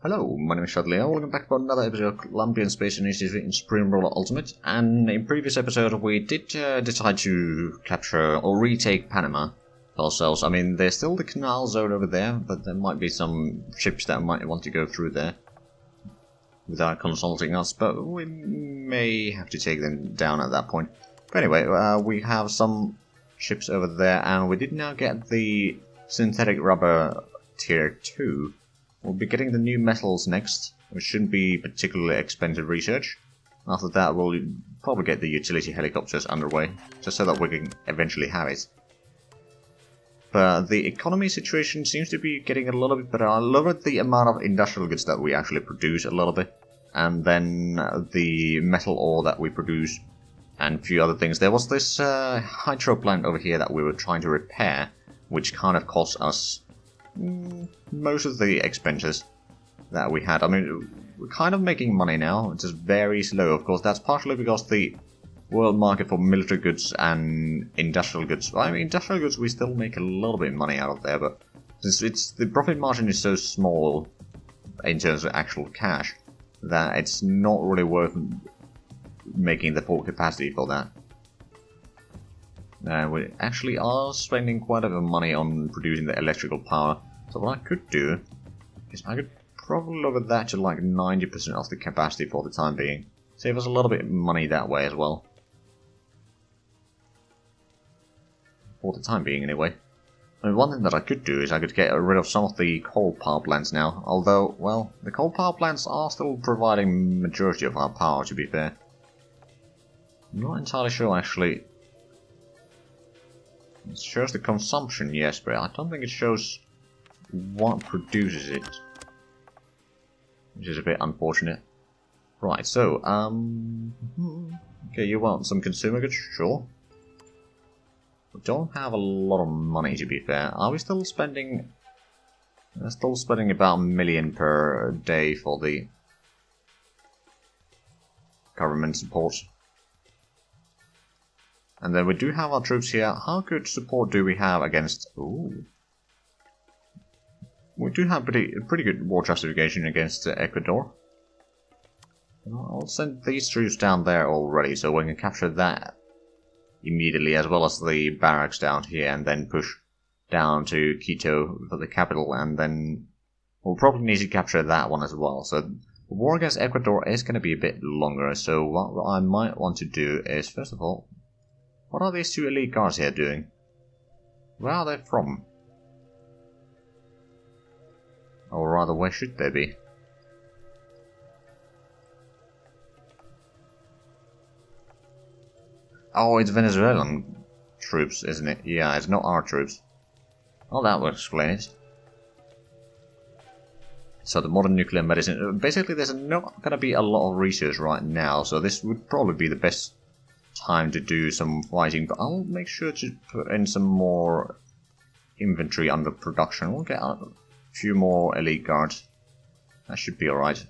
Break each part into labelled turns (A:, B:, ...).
A: Hello, my name is Shadley. Welcome back for another episode of Colombian Space Initiative in Spring Roller Ultimate. And in previous episode we did decide to capture or retake Panama ourselves. I mean, there's still the canal zone over there, but there might be some ships that might want to go through there without consulting us, but we may have to take them down at that point. But anyway, we have some ships over there, and we did now get the synthetic rubber tier 2. We'll be getting the new metals next, which shouldn't be particularly expensive research. After that, we'll probably get the utility helicopters underway, just so that we can eventually have it. But the economy situation seems to be getting a little bit better. I lowered the amount of industrial goods that we actually produce a little bit, and then the metal ore that we produce, and a few other things. There was this hydro plant over here that we were trying to repair, which kind of cost us most of the expenses that we had. I mean, we're kind of making money now, it's just very slow. Of course, that's partially because the world market for military goods and industrial goods, I mean, industrial goods we still make a little bit of money out of there, but since the profit margin is so small in terms of actual cash, that it's not really worth making the full capacity for that. We actually are spending quite a bit of money on producing the electrical power, so what I could do is I could probably lower that to like 90% of the capacity for the time being. Save us a little bit of money that way as well. For the time being anyway. I mean, one thing that I could do is I could get rid of some of the coal power plants now, although, well, the coal power plants are still providing majority of our power, to be fair. I'm not entirely sure actually. It shows the consumption, yes, but I don't think it shows what produces it. Which is a bit unfortunate. Right, so, okay, you want some consumer goods? Sure. We don't have a lot of money, to be fair. Are we still spending... We're still spending about $1 million per day for the government support. And then we do have our troops here. How good support do we have against... Ooh. We do have pretty good war justification against Ecuador. I'll send these troops down there already, so we can capture that immediately, as well as the barracks down here, and then push down to Quito for the capital, and then we'll probably need to capture that one as well. So the war against Ecuador is going to be a bit longer, so what I might want to do is, first of all, what are these two elite guards here doing? Where are they from? Or rather, where should they be? Oh, it's Venezuelan troops, isn't it? Yeah, it's not our troops. Well, that will explain it. So the modern nuclear medicine... Basically, there's not going to be a lot of research right now, so this would probably be the best time to do some fighting, but I'll make sure to put in some more inventory under production. We'll get a few more elite guards. That should be alright.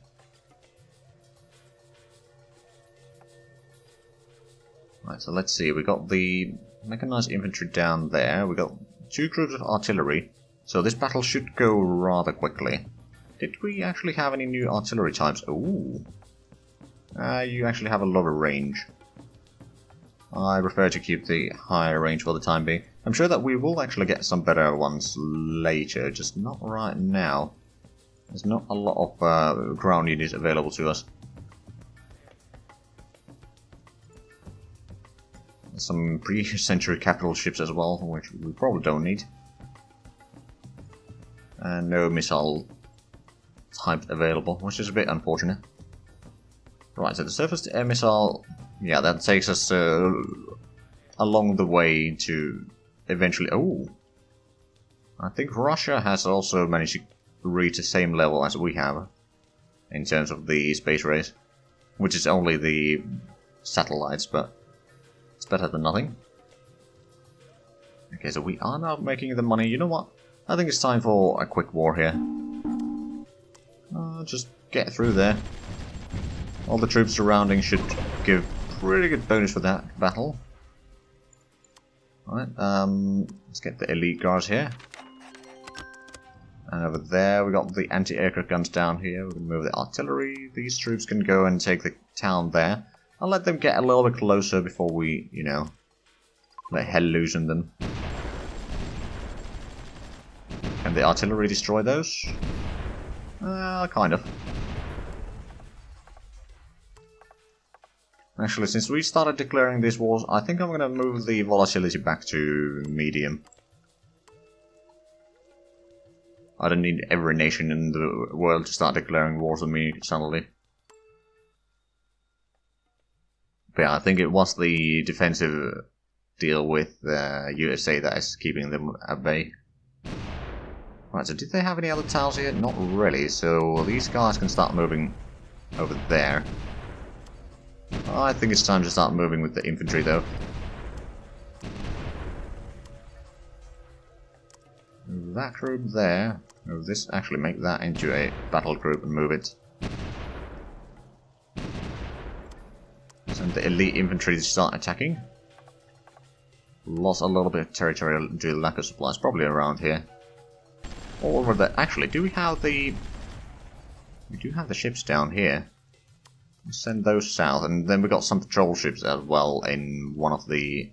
A: Right, so let's see, we got the mechanized infantry down there, we got 2 groups of artillery, so this battle should go rather quickly. Did we actually have any new artillery types? Ooh. You actually have a lower range. I prefer to keep the higher range for the time being. I'm sure that we will actually get some better ones later, just not right now. There's not a lot of ground units available to us. Some pre-century capital ships as well, which we probably don't need. And no missile type available, which is a bit unfortunate. Right, so the surface-to-air missile, yeah, that takes us along the way to eventually... Oh! I think Russia has also managed to reach the same level as we have in terms of the space race, which is only the satellites, but it's better than nothing. Okay, so we are now making the money. You know what? I think it's time for a quick war here. Just get through there. All the troops surrounding should give pretty good bonus for that battle. Alright, let's get the elite guards here. And over there we got the anti-aircraft guns down here. We can move the artillery. These troops can go and take the town there. I'll let them get a little bit closer before we, you know, let hell loose on them. Can the artillery destroy those? Kind of. Actually, since we started declaring these wars, I think I'm going to move the volatility back to medium. I don't need every nation in the world to start declaring wars on me suddenly. But yeah, I think it was the defensive deal with USA that is keeping them at bay. Right, so did they have any other towns here? Not really, so these guys can start moving over there. I think it's time to start moving with the infantry though. Move that group there. Move this, actually make that into a battle group and move it. Send the elite infantry to start attacking. Lost a little bit of territory due to lack of supplies, probably around here. All over there. Actually, do we have the... We do have the ships down here. Let's send those south, and then we got some patrol ships as well in one of the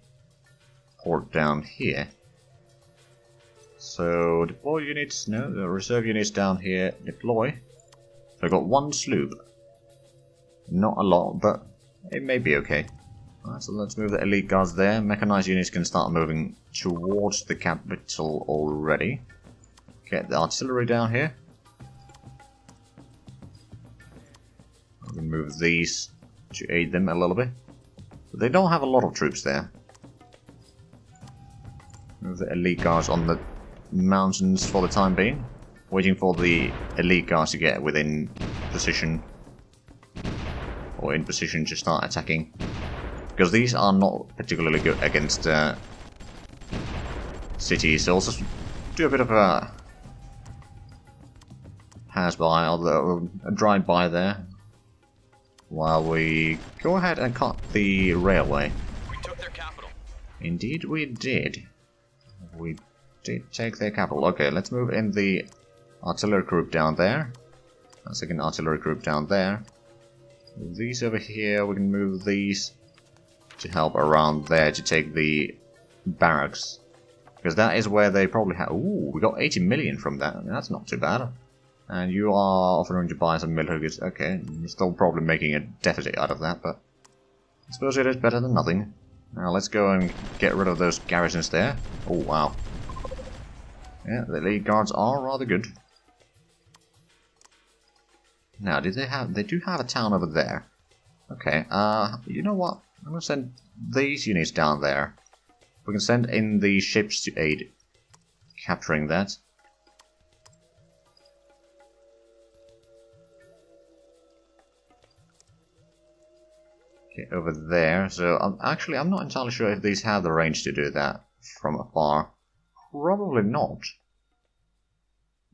A: port down here. So, deploy units, no, the reserve units down here, deploy. So I got one sloop. Not a lot, but it may be okay. Alright, so let's move the elite guards there. Mechanized units can start moving towards the capital already. Get the artillery down here. I'm going to move these to aid them a little bit. But they don't have a lot of troops there. Move the elite guards on the mountains for the time being. Waiting for the elite guards to get within position. Or in position to start attacking. Because these are not particularly good against cities. So also do a bit of a pass-by, although a drive-by there. While we go ahead and cut the railway.
B: We took their capital.
A: Indeed we did. We did take their capital. Okay, let's move in the artillery group down there. A second artillery group down there. Move these over here. We can move these to help around there to take the barracks. Because that is where they probably have... Ooh, we got 80 million from that. That's not too bad. And you are offering to buy some military goods. Okay, you're still probably making a deficit out of that, but I suppose it is better than nothing. Now let's go and get rid of those garrisons there. Oh, wow. Yeah, the elite guards are rather good. Now, did they have... They do have a town over there. Okay, you know what? I'm going to send these units down there. We can send in the ships to aid capturing that. Okay, over there. So, I'm not entirely sure if these have the range to do that from afar. Probably not.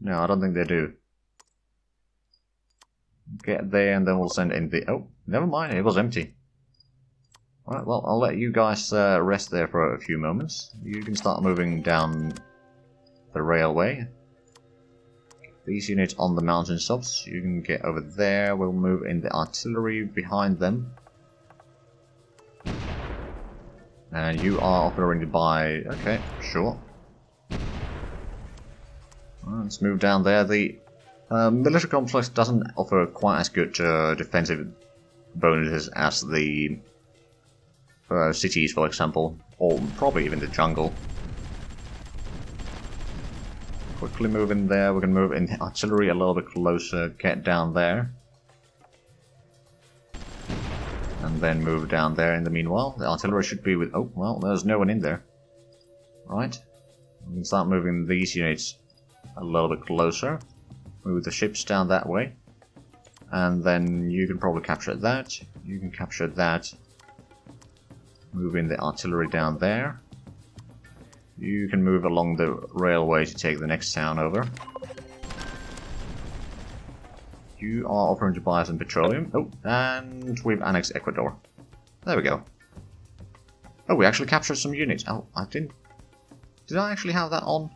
A: No, I don't think they do. Get there and then we'll send in the... Oh, never mind, it was empty. Alright, well, I'll let you guys rest there for a few moments. You can start moving down the railway. These units on the mountain tops, you can get over there. We'll move in the artillery behind them. And you are offering to buy... Okay, sure. Well, let's move down there. The military complex doesn't offer quite as good defensive bonuses as the cities, for example, or probably even the jungle. Quickly move in there. We can move in the artillery a little bit closer, get down there. And then move down there in the meanwhile. The artillery should be with... Oh, well, there's no one in there. Right. We can start moving these units a little bit closer. Move the ships down that way. And then you can probably capture that. You can capture that. Move in the artillery down there. You can move along the railway to take the next town over. You are offering to buy some petroleum. Oh, and we've annexed Ecuador. There we go. Oh, we actually captured some units. Oh, I didn't... Did I actually have that on?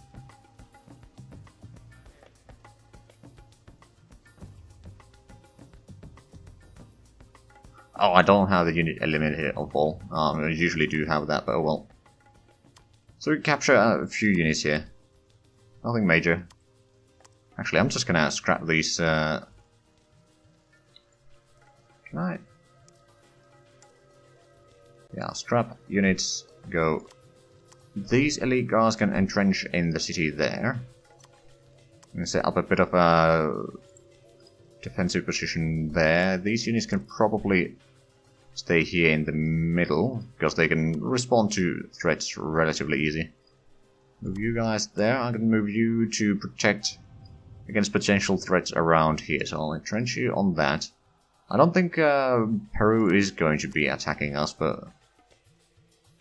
A: Oh, I don't have the unit eliminated of all. I usually do have that, but oh well. So we capture a few units here. Nothing major. Actually, I'm just gonna scrap these. Can I? Yeah, scrap units. Go. These elite guards can entrench in the city there. I'm gonna set up a bit of a defensive position there. These units can probably stay here in the middle, because they can respond to threats relatively easy. Move you guys there. I'm going to move you to protect against potential threats around here, so I'll entrench you on that. I don't think Peru is going to be attacking us, but...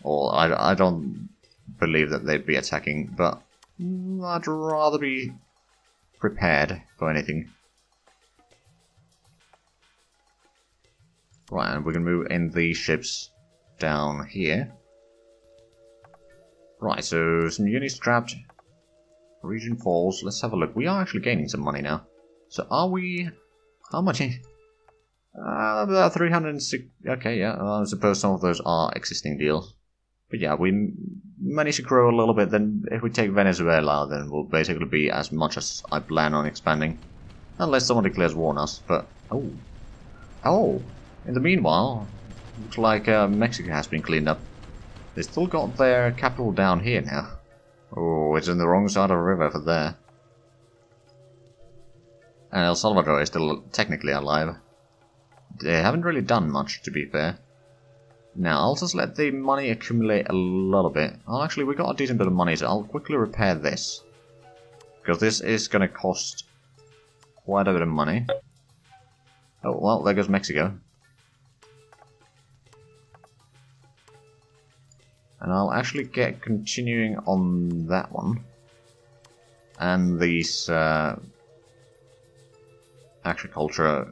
A: Or I don't believe that they'd be attacking, but I'd rather be prepared for anything. Right, and we're going to move in these ships down here. Right, so some units scrapped. Region falls. Let's have a look. We are actually gaining some money now. So are we... How much? About 306... Okay, yeah, I suppose some of those are existing deals. But yeah, we managed to grow a little bit. Then if we take Venezuela, then we'll basically be as much as I plan on expanding. Unless someone declares war on us, but... Oh! Oh! In the meanwhile, looks like Mexico has been cleaned up. They still got their capital down here now. Oh, it's on the wrong side of the river for there. And El Salvador is still technically alive. They haven't really done much, to be fair. Now, I'll just let the money accumulate a little bit. Oh, actually, we got a decent bit of money, so I'll quickly repair this. Because this is going to cost quite a bit of money. Oh, well, there goes Mexico. And I'll actually get continuing on that one. And these agriculture.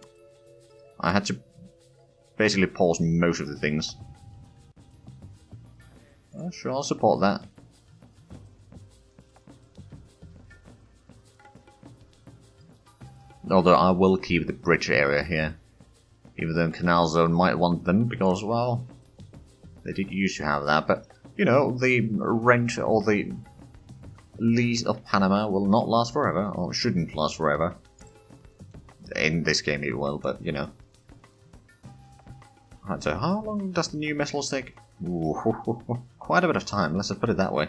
A: I had to basically pause most of the things. Sure, I'll support that. Although I will keep the bridge area here. Even though Canal Zone might want them because, well, they did used to have that, but you know, the rent or the lease of Panama will not last forever, or shouldn't last forever. In this game it will, but you know. Right, so how long does the new metals take? Ooh, quite a bit of time, let's just put it that way.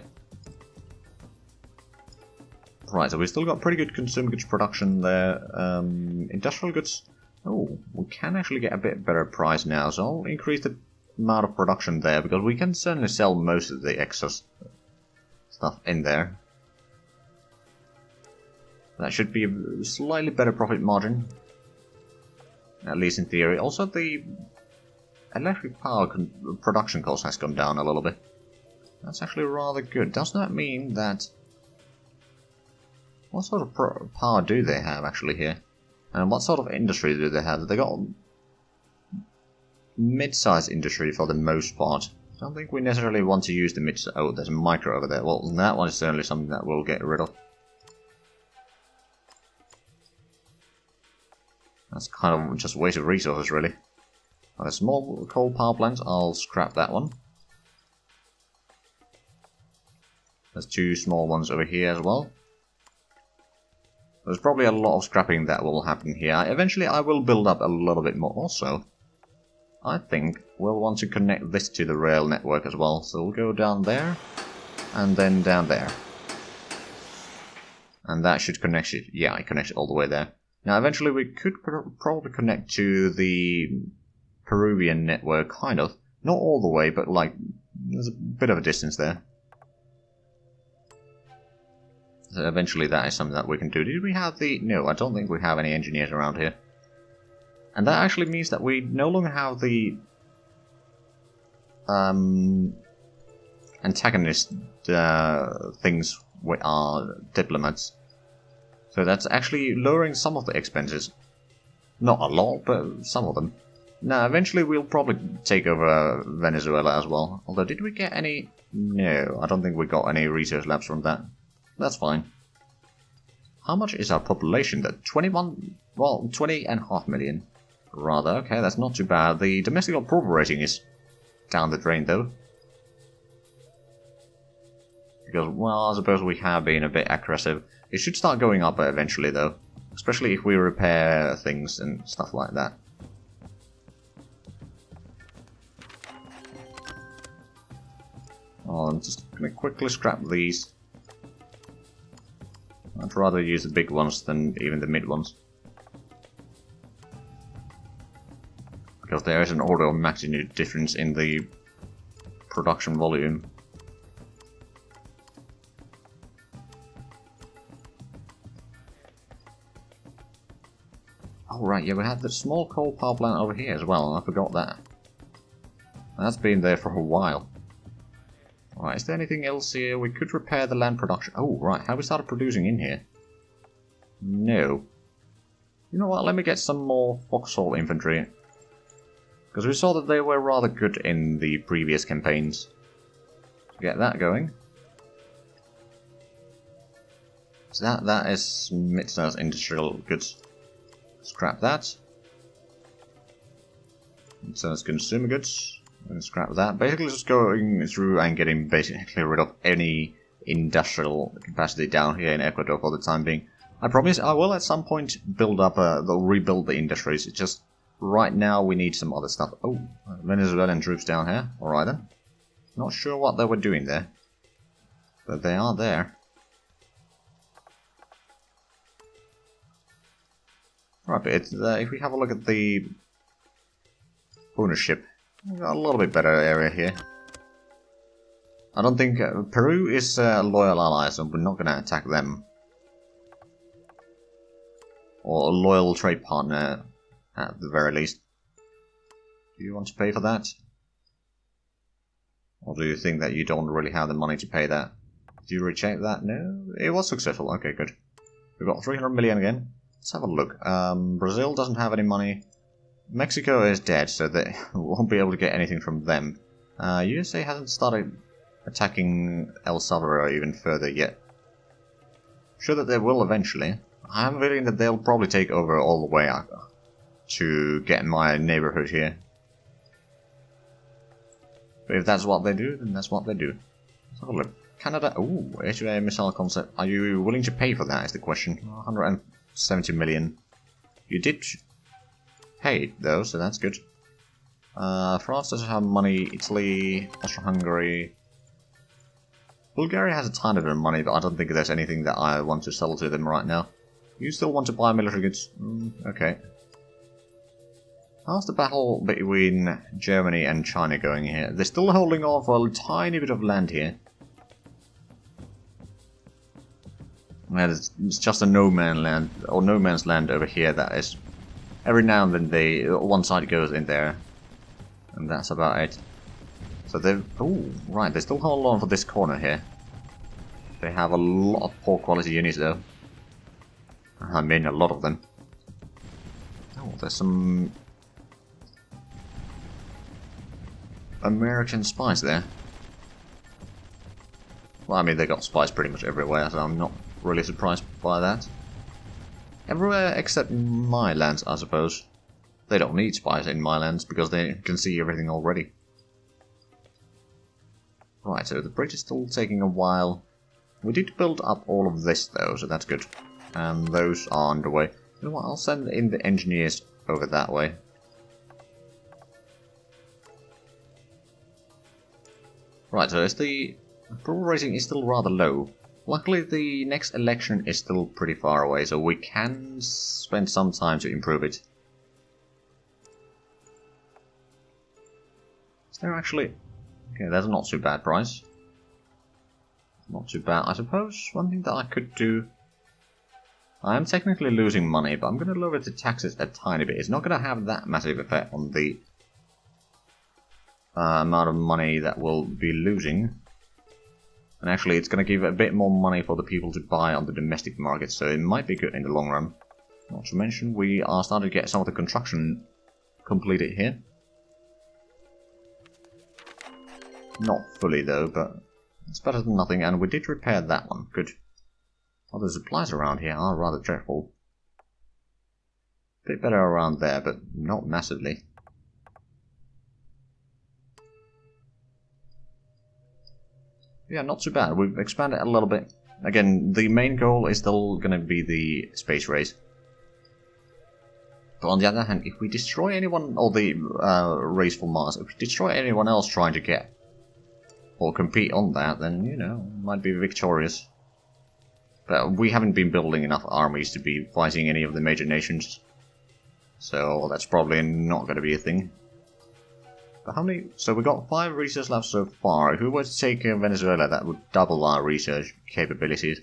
A: Right, so we've still got pretty good consumer goods production there. Industrial goods. Oh, we can actually get a bit better price now, so I'll increase the amount of production there, because we can certainly sell most of the excess stuff in there. That should be a slightly better profit margin, at least in theory. Also, the electric power production cost has gone down a little bit. That's actually rather good. Does that mean that... What sort of power do they have actually here? And what sort of industry do they have? They got mid-sized industry for the most part. I don't think we necessarily want to use the mid... Oh, there's a micro over there. Well, that one is certainly something that we'll get rid of. That's kind of just a waste of resources, really. A small coal power plant, I'll scrap that one. There's two small ones over here as well. There's probably a lot of scrapping that will happen here. Eventually I will build up a little bit more also. I think we'll want to connect this to the rail network as well. So we'll go down there, and then down there. And that should connect it. Yeah, I connect it all the way there. Now eventually we could probably connect to the Peruvian network, kind of. Not all the way, but like, there's a bit of a distance there. So eventually that is something that we can do. Did we have the... No, I don't think we have any engineers around here. And that actually means that we no longer have the antagonist things with our diplomats. So that's actually lowering some of the expenses. Not a lot, but some of them. Now, eventually we'll probably take over Venezuela as well. Although, did we get any... No, I don't think we got any research labs from that. That's fine. How much is our population then? 21... Well, 20.5 million. Rather, okay, that's not too bad. The domestic approval rating is down the drain, though. Because, well, I suppose we have been a bit aggressive. It should start going up eventually, though. Especially if we repair things and stuff like that. Oh, I'm just gonna quickly scrap these. I'd rather use the big ones than even the mid ones. Because there is an order of magnitude difference in the production volume. Oh right, yeah, we had the small coal power plant over here as well, and I forgot that. That's been there for a while. Right, is there anything else here? We could repair the land production. Oh, right, have we started producing in here? No. You know what, let me get some more foxhole infantry. Because we saw that they were rather good in the previous campaigns. Get that going. So that is mid-sized industrial goods. Scrap that. Mid-sized consumer goods. And scrap that. Basically just going through and getting basically rid of any industrial capacity down here in Ecuador for the time being. I promise I will at some point build up, they'll rebuild the industries. It's just right now we need some other stuff. Oh, Venezuelan troops down here. Alright then. Not sure what they were doing there. But they are there. Right, but if we have a look at the ownership, we've got a little bit better area here. I don't think Peru is a loyal ally, so we're not going to attack them. Or a loyal trade partner, at the very least. Do you want to pay for that? Or do you think that you don't really have the money to pay that? Do you recheck that? No? It was successful. Okay, good. We've got 300 million again. Let's have a look. Brazil doesn't have any money. Mexico is dead, so they won't be able to get anything from them. USA hasn't started attacking El Salvador even further yet. Sure that they will eventually. I have a feeling that they'll probably take over all the way out to get in my neighborhood here. But if that's what they do, then that's what they do. Let's have a look. Canada, ooh, HVA missile concept. Are you willing to pay for that is the question. 170 million. You did pay though, so that's good. France doesn't have money, Italy, Austria-Hungary. Bulgaria has a tiny bit of money, but I don't think there's anything that I want to sell to them right now. You still want to buy military goods? Okay. How's the battle between Germany and China going here? They're still holding on for a tiny bit of land here. Yeah, it's just a no man's land, or no man's land over here that is. Every now and then one side goes in there, and that's about it. So they've, oh right, they still hold on for this corner here. They have a lot of poor quality units though. I mean a lot of them. Oh, there's some American spies there. Well, I mean they got spies pretty much everywhere, so I'm not really surprised by that. Everywhere except my lands, I suppose. They don't need spies in my lands because they can see everything already. Right, so the bridge is still taking a while. We did build up all of this though, so that's good. And those are underway. You know what, I'll send in the engineers over that way. Right, so the approval rating is still rather low. Luckily, the next election is still pretty far away, so we can spend some time to improve it. Is there actually... Okay, that's not too bad price. Not too bad. I suppose one thing that I could do... I am technically losing money, but I'm going to lower the taxes a tiny bit. It's not going to have that massive effect on the amount of money that we'll be losing. And actually, it's going to give a bit more money for the people to buy on the domestic market, so it might be good in the long run. Not to mention, we are starting to get some of the construction completed here. Not fully though, but it's better than nothing, and we did repair that one. Good. Oh, the supplies around here are rather dreadful. bit better around there, but not massively. Yeah, not too bad. We've expanded a little bit. Again, the main goal is still going to be the space race. But on the other hand, if we destroy anyone, or the race for Mars, if we destroy anyone else trying to get or compete on that, then, you know, might be victorious. But we haven't been building enough armies to be fighting any of the major nations. So that's probably not going to be a thing. But how many? So we got 5 research labs so far. If we were to take Venezuela, that would double our research capabilities.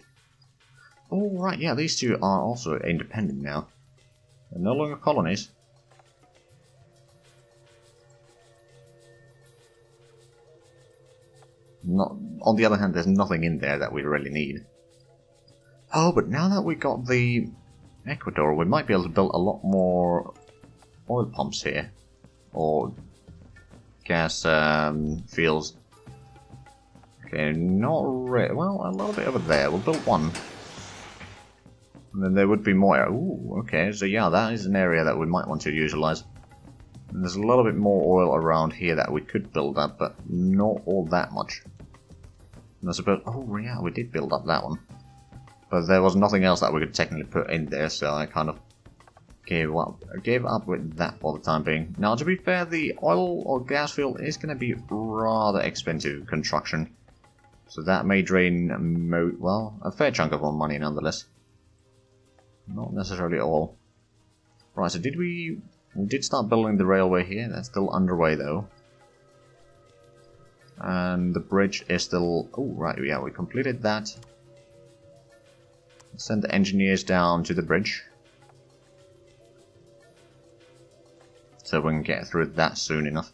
A: Oh, right, yeah, these two are also independent now. They're no longer colonies. Not, on the other hand, there's nothing in there that we really need. Oh, but now that we got the Equador, we might be able to build a lot more oil pumps here. Or gas fields. Okay, not really. Well, a little bit over there. We'll build one. And then there would be more. Ooh, okay. So yeah, that is an area that we might want to utilize. And there's a little bit more oil around here that we could build up, but not all that much. And I suppose. Oh yeah, we did build up that one. But there was nothing else that we could technically put in there, so I kind of gave up with that for the time being. Now, to be fair, the oil or gas field is going to be rather expensive construction. So that may drain, well, a fair chunk of our money nonetheless. Not necessarily all. Right, so we did start building the railway here. That's still underway though. And the bridge is still... Oh, right, yeah, we completed that. Send the engineers down to the bridge. So we can get through that soon enough.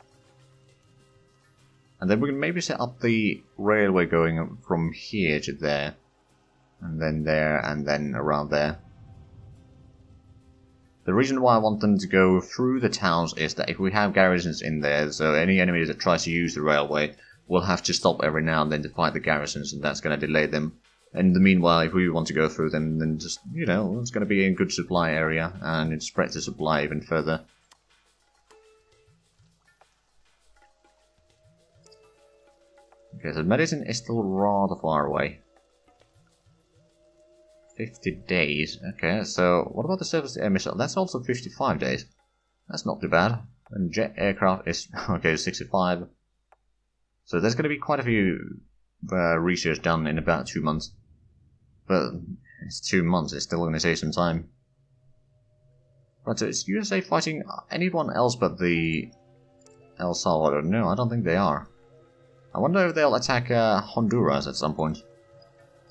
A: And then we can maybe set up the railway going from here to there. And then around there. The reason why I want them to go through the towns is that if we have garrisons in there, so any enemy that tries to use the railway will have to stop every now and then to fight the garrisons, and that's going to delay them. In the meanwhile, if we want to go through them, then just, you know, it's going to be a good supply area, and it spreads the supply even further. Okay, so medicine is still rather far away. 50 days. Okay, so what about the surface to air missile? That's also 55 days. That's not too bad. And jet aircraft is, okay, 65. So there's going to be quite a few research done in about 2 months. But it's 2 months, it's still going to take some time. Right, so is USA fighting anyone else but the El Salvador? No, I don't think they are. I wonder if they'll attack Honduras at some point.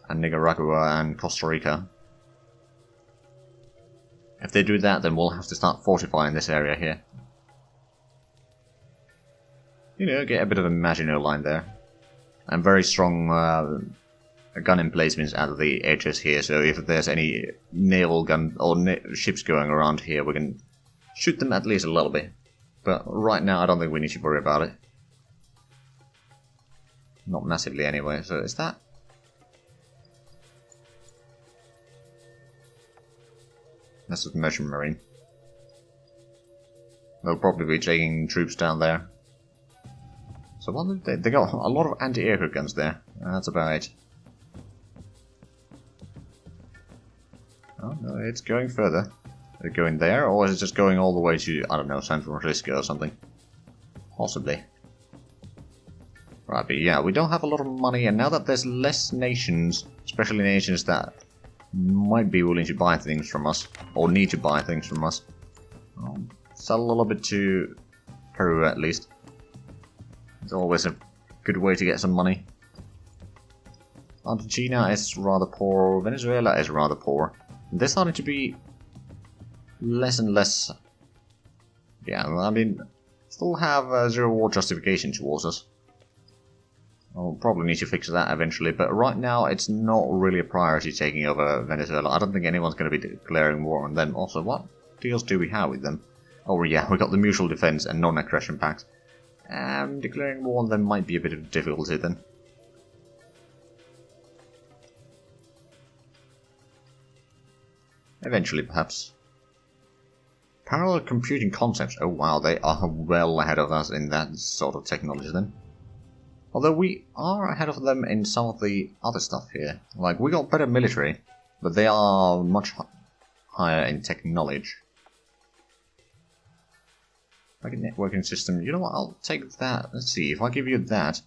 A: And Nicaragua and Costa Rica. If they do that, then we'll have to start fortifying this area here. You know, get a bit of a Maginot Line there. And very strong gun emplacements out of the edges here, so if there's any naval gun or ships going around here, we can shoot them at least a little bit. But right now, I don't think we need to worry about it. Not massively anyway, so is that... That's a merchant marine. They'll probably be taking troops down there. So what did they got a lot of anti-aircraft guns there. That's about it. Oh no, it's going further. They're going there, or is it just going all the way to, I don't know, San Francisco or something? Possibly. Right, but yeah, we don't have a lot of money, and now that there's less nations, especially nations that might be willing to buy things from us, or need to buy things from us, I'll sell a little bit to Peru at least. It's always a good way to get some money. Argentina is rather poor, Venezuela is rather poor. They're starting to be less and less... Yeah, I mean, still have zero war justification towards us. I'll probably need to fix that eventually, but right now it's not really a priority taking over Venezuela. I don't think anyone's going to be declaring war on them. Also, what deals do we have with them? Oh yeah, we got the mutual defense and non-aggression pact. Declaring war on them might be a bit of difficulty then. Eventually, perhaps. Parallel computing concepts. Oh wow, they are well ahead of us in that sort of technology then. Although we are ahead of them in some of the other stuff here. Like, we got better military, but they are much higher in technology. Like a networking system. You know what, I'll take that. Let's see, if I give you that,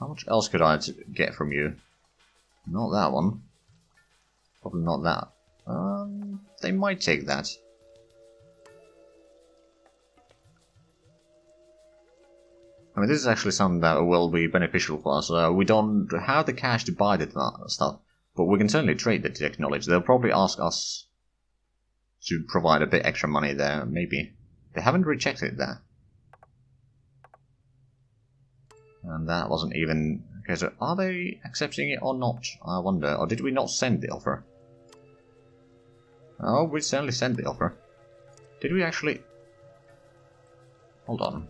A: how much else could I get from you? Not that one. Probably not that. They might take that. I mean, this is actually something that will be beneficial for us. We don't have the cash to buy that stuff, but we can certainly trade the technology. They'll probably ask us to provide a bit extra money there, maybe. They haven't rejected that. And that wasn't even... Okay, so are they accepting it or not? I wonder. Or did we not send the offer? Oh, we certainly sent the offer. Did we actually... Hold on.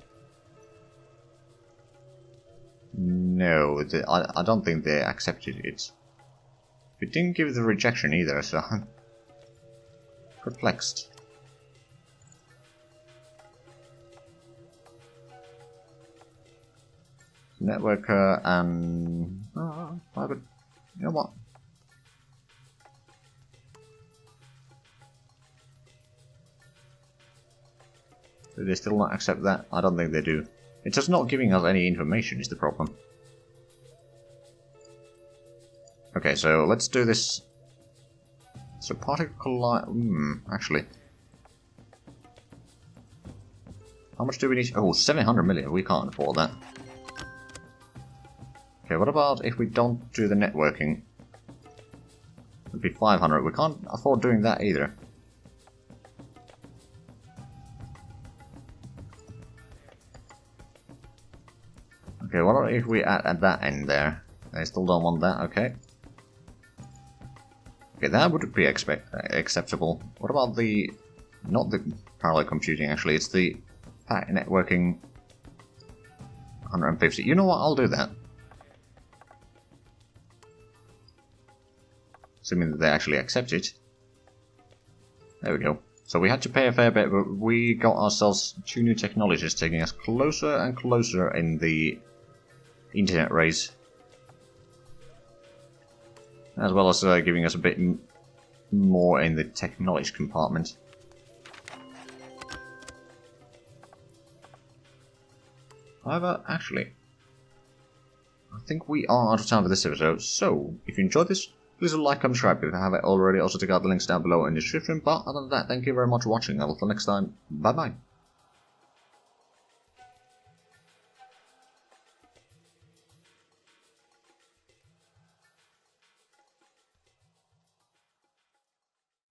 A: No, I don't think they accepted it. We didn't give the rejection either, so I'm perplexed. Networker and... but you know what? Do they still not accept that? I don't think they do. It's just not giving us any information is the problem. Okay, so let's do this. So particle actually. How much do we need? Oh, 700 million. We can't afford that. Okay, what about if we don't do the networking? It'd be 500. We can't afford doing that either. Okay, what if we add at that end there? I still don't want that, okay. Okay, that would be acceptable. What about the... not the parallel computing, actually, it's the networking 150. You know what, I'll do that. Assuming that they actually accept it. There we go. So we had to pay a fair bit, but we got ourselves 2 new technologies taking us closer and closer in the internet race, as well as giving us a bit more in the technology compartment. However, actually, I think we are out of time for this episode, so if you enjoyed this, please like, comment, subscribe if you haven't already. Also check out the links down below in the description, but other than that, thank you very much for watching, and until next time, bye bye.